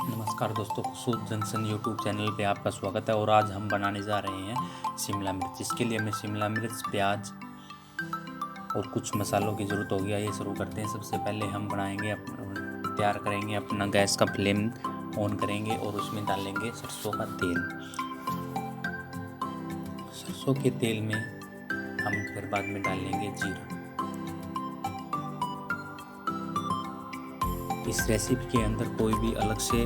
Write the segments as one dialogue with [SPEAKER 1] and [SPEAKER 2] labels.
[SPEAKER 1] नमस्कार दोस्तों, खुशबू junction YouTube channel पे आपका स्वागत है। और आज हम बनाने जा रहे हैं शिमला मिर्च। इसके लिए हमें शिमला मिर्च, प्याज और कुछ मसालों की ज़रूरत होगी। आइए शुरू करते हैं। सबसे पहले हम तैयार करेंगे अपना गैस का फ्लेम ऑन करेंगे और उसमें डालेंगे सरसों का तेल। सरसों के तेल में हम फिर बाद में डालेंगे जीरा। इस रेसिपी के अंदर कोई भी अलग से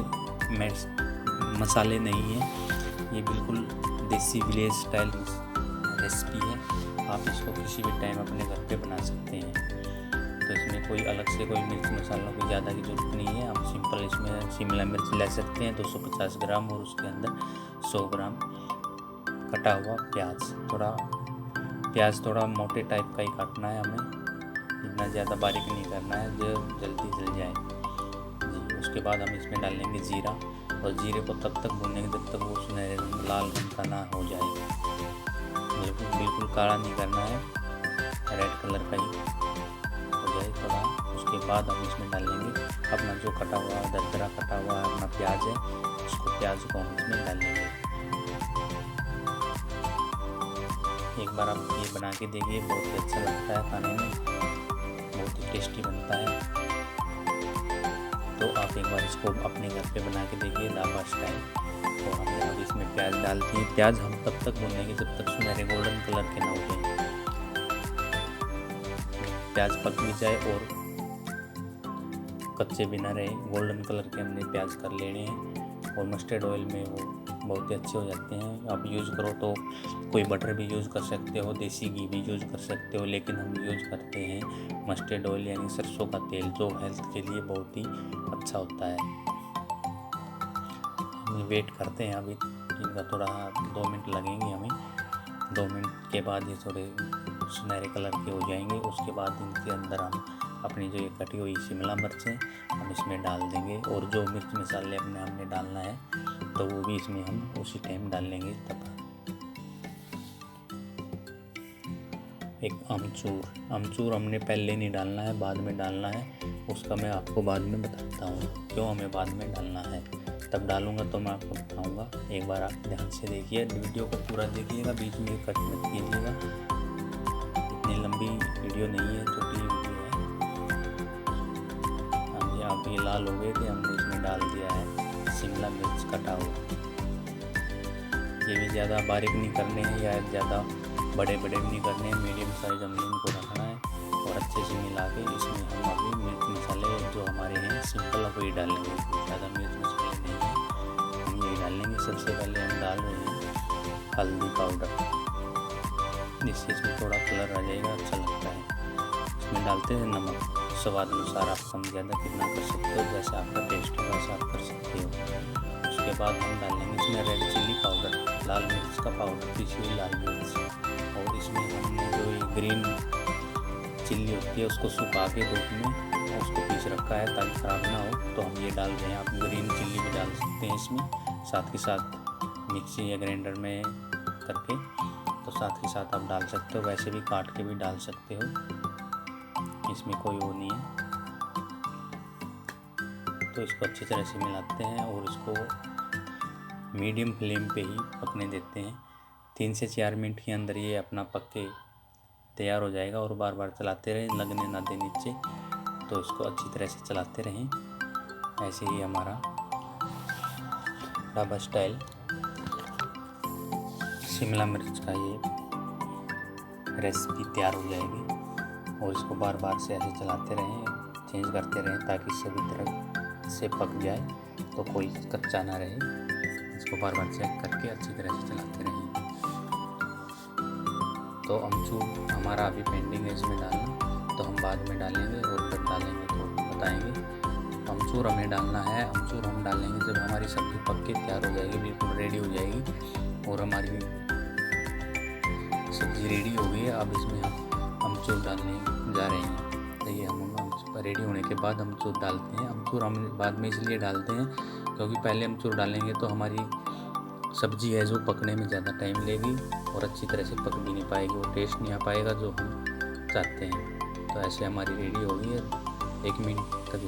[SPEAKER 1] मसाले नहीं है। ये बिल्कुल देसी विलेज स्टाइल रेसिपी है। आप इसको किसी भी टाइम अपने घर पे बना सकते हैं। तो इसमें कोई अलग से कोई मिर्च मसालों की ज़्यादा की ज़रूरत नहीं है। हम सिंपल इसमें शिमला मिर्च ले सकते हैं 250 ग्राम, और उसके अंदर 100 ग्राम कटा हुआ प्याज थोड़ा मोटे टाइप का ही काटना है हमें, इतना ज़्यादा बारीक नहीं करना है जो जल्दी जल जाए जी। उसके बाद हम इसमें डालेंगे जीरा, और जीरे को तब तक भूनेंगे जब तक वो सुनहरे लाल रंग का ना हो जाए। बिल्कुल काला नहीं करना है, रेड कलर का ही हो जाए थोड़ा। उसके बाद हम इसमें डालेंगे अपना जो कटा हुआ दरदरा कटा हुआ अपना प्याज है, प्याज को हम इसमें डालेंगे। एक बार आप ये बना के देखिए, बहुत ही अच्छा लगता है खाने में, बहुत ही टेस्टी बनता है। तो आप एक बार इसको अपने घर पे बना के देखिए ढाबा स्टाइल। तो हमने अब इसमें प्याज डाल दिए। प्याज हम तब तक भूनेंगे जब तक सुनहरे गोल्डन कलर के ना हो जाए। प्याज पक भी जाए और कच्चे भी ना रहे, गोल्डन कलर के हमने प्याज कर लेने हैं। और मस्टर्ड ऑयल में वो बहुत ही अच्छे हो जाते हैं। आप यूज़ करो तो कोई बटर भी यूज़ कर सकते हो, देसी घी भी यूज़ कर सकते हो, लेकिन हम यूज़ करते हैं मस्टर्ड ऑयल यानी सरसों का तेल, जो हेल्थ के लिए बहुत ही अच्छा होता है। हम वेट करते हैं अभी इनका थोड़ा 2 मिनट लगेंगे हमें। 2 मिनट के बाद ये थोड़े सुनहरे कलर के हो जाएंगे। उसके बाद इनके अंदर हम अपनी जो ये कटी हुई शिमला मिर्च है हम इसमें डाल देंगे, और जो मिर्च मसाले हमने डालना है तो वो भी इसमें हम उसी टाइम डाल लेंगे। तब एक अमचूर हमने पहले नहीं डालना है, बाद में डालना है। उसका मैं आपको बाद में बताता हूँ क्यों हमें बाद में डालना है। तब डालूंगा तो मैं आपको बताऊँगा। एक बार आप ध्यान से देखिए, वीडियो को पूरा देखिएगा, बीच में कट मत कीजिएगा। इतनी लंबी वीडियो नहीं है, छोटी वीडियो है। हाँ जी, आप ये लाल हो गए थे, हमने इसमें डाल दिया है शिमला मिर्च कटा हुआ। ये भी ज़्यादा बारीक नहीं करने हैं या ज़्यादा बड़े भी नहीं करने हैं, मीडियम साइज हमने इनको रखना है। और अच्छे से मिला के इसमें हम अभी मिर्च मसाले जो हमारे हैं सिंपल वही डालेंगे, ज़्यादा मिर्च मसाले नहीं है, हम यही डालेंगे। सबसे पहले हम डाल रहे हैं हल्दी पाउडर, जिससे इसमें थोड़ा कलर आ जाएगा, अच्छा लगता है। इसमें डालते हैं नमक, स्वाद अनुसार आप कम ज़्यादा कितना कर सकते हो, जैसा आपका टेस्ट है वैसा आप कर सकते हो। उसके बाद हम डालेंगे इसमें रेड चिल्ली पाउडर, लाल मिर्च का पाउडर, पिसी हुई लाल मिर्च। और इसमें हमने जो ये ग्रीन चिल्ली होती है उसको सुखा के धूप में उसको पीस रखा है ताकि ख़राब ना हो, तो हम ये डाल रहे हैं। आप ग्रीन चिल्ली भी डाल सकते हैं इसमें, साथ के साथ मिक्सी या ग्राइंडर में करके, तो साथ के साथ आप डाल सकते हो। वैसे भी काट के भी डाल सकते हो, इसमें कोई वो नहीं है। तो इसको अच्छी तरह से मिलाते हैं और इसको मीडियम फ्लेम पे ही पकने देते हैं। 3 से 4 मिनट के अंदर ये अपना पक के तैयार हो जाएगा। और बार बार चलाते रहें, लगने ना दें नीचे। तो इसको अच्छी तरह से चलाते रहें। ऐसे ही हमारा ढाबा स्टाइल शिमला मिर्च का ये रेसिपी तैयार हो जाएगी। और इसको बार बार से ऐसे चलाते रहें, चेंज करते रहें ताकि सभी तरह से पक जाए, तो कोई कच्चा ना रहे। इसको बार बार चेक करके अच्छी तरह से चलाते रहें। तो अमचूर हमारा अभी पेंडिंग है इसमें डालना, तो हम बाद में डालेंगे, और जब डालेंगे तो बताएंगे। अमचूर हमें डालना है, अमचूर हम डालेंगे जब हमारी सब्ज़ी पक के तैयार हो जाएगी, बिल्कुल रेडी हो जाएगी। और हमारी सब्ज़ी रेडी हो गई है। अब इसमें हम अमचूर डालने जा रहे हैं। तो ये हम रेडी होने के बाद अमचूर डालते हैं। अमचूर हम बाद में इसलिए डालते हैं क्योंकि पहले अमचूर डालेंगे तो हमारी सब्ज़ी है जो पकने में ज़्यादा टाइम लेगी और अच्छी तरह से पक भी नहीं पाएगी, वो टेस्ट नहीं आ पाएगा जो हम चाहते हैं। तो ऐसे हमारी रेडी हो गई है। 1 मिनट तक